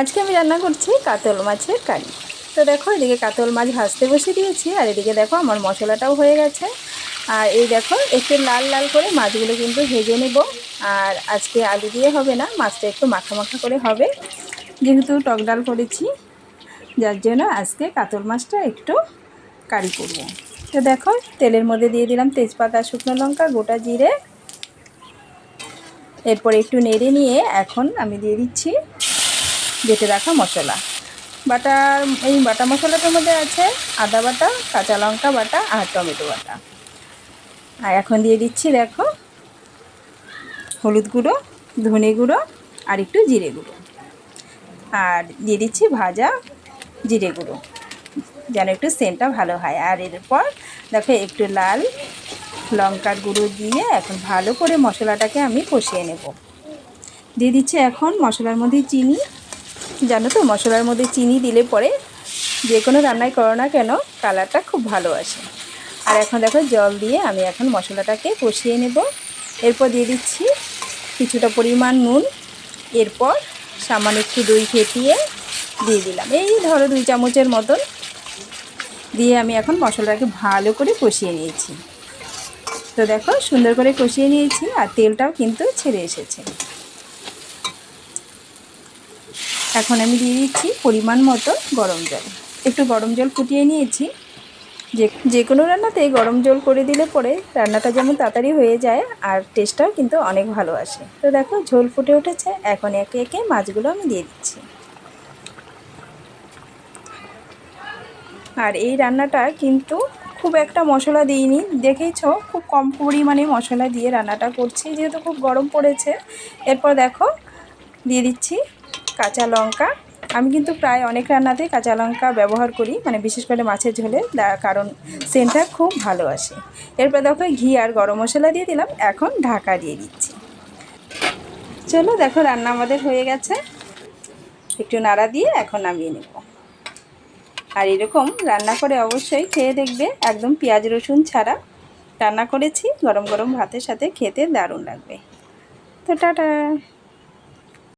আজকে আমি রান্না করছি কাতল মাছের কারি। তো দেখো এদিকে কাতল মাছ ভাজতে বসে দিয়েছি, আর এদিকে দেখো আমার মশলাটাও হয়ে গেছে। আর এই দেখো একটু লাল লাল করে মাছগুলো কিন্তু ভেজে নেব। আর আজকে আলু দিয়ে হবে না, মাছটা একটু মাখা মাখা করে হবে, যেহেতু টক ডাল করেছি, যার জন্য আজকে কাতল মাছটা একটু কারি করব। তো দেখো তেলের মধ্যে দিয়ে দিলাম তেজপাতা, শুকনো লঙ্কা, গোটা জিরে। এরপর একটু নেড়ে নিয়ে এখন আমি দিয়ে দিচ্ছি বেটে রাখা মশলা। এই বাটা মশলাটার মধ্যে আছে আদা বাটা, কাঁচা লঙ্কা বাটা আর টমেটো বাটা। আর এখন দিয়ে দিচ্ছি দেখো হলুদ গুঁড়ো, ধনে গুঁড়ো আর একটু জিরে গুঁড়ো, আর দিয়ে দিচ্ছি ভাজা জিরে গুঁড়ো, যেন একটু সেন্টটা ভালো হয়। আর এরপর দেখো একটু লাল লঙ্কার গুঁড়ো দিয়ে এখন ভালো করে মশলাটাকে আমি কষিয়ে নেব। দিয়ে দিচ্ছি এখন মশলার মধ্যে চিনি। জানো তো মশলার মধ্যে চিনি দিলে পরে যে কোনো রান্নায় করো না কেন কালারটা খুব ভালো আসে। আর এখন দেখো জল দিয়ে আমি এখন মশলাটাকে কষিয়ে নেব। এরপর দিয়ে দিচ্ছি কিছুটা পরিমাণ নুন, এরপর সামান্য একটু দই ফেটিয়ে দিয়ে দিলাম, এই ধরো 2 চামচের মতন দিয়ে আমি এখন মশলাটাকে ভালো করে কষিয়ে নিয়েছি। তো দেখো সুন্দর করে কষিয়ে নিয়েছি আর তেলটাও কিন্তু ছেড়ে এসেছে। এখন আমি দিয়ে দিচ্ছি পরিমাণ মতো গরম জল। একটু গরম জল ফুটিয়ে নিয়েছি। যে কোনো রান্নাতে গরম জল করে দিলে পরে রান্নাটা যেমন তাড়াতাড়ি হয়ে যায় আর টেস্টটাও কিন্তু অনেক ভালো আসে। তো দেখো ঝোল ফুটে উঠেছে, এখন একে একে মাছগুলো আমি দিয়ে দিচ্ছি। আর এই রান্নাটা কিন্তু খুব একটা মশলা দিইনি, দেখেইছো খুব কম পরিমাণে মশলা দিয়ে রান্নাটা করছি, যেহেতু খুব গরম পড়েছে। এরপর দেখো দিয়ে দিচ্ছি কাঁচা লঙ্কা। আমি কিন্তু প্রায় অনেক রান্নাতেই কাঁচা লঙ্কা ব্যবহার করি, মানে বিশেষ করে মাছের ঝোলে, কারণ সেন্টটা খুব ভালো আসে। এরপর দেখো ঘি আর গরম মশলা দিয়ে দিলাম, এখন ঢাকা দিয়ে দিচ্ছি। চলো দেখো রান্না আমাদের হয়ে গেছে, একটু নাড়া দিয়ে এখন নামিয়ে নেব। আর এরকম রান্না করে অবশ্যই খেয়ে দেখবে, একদম পেঁয়াজ রসুন ছাড়া রান্না করেছি, গরম গরম ভাতের সাথে খেতে দারুণ লাগবে। তো টাটা।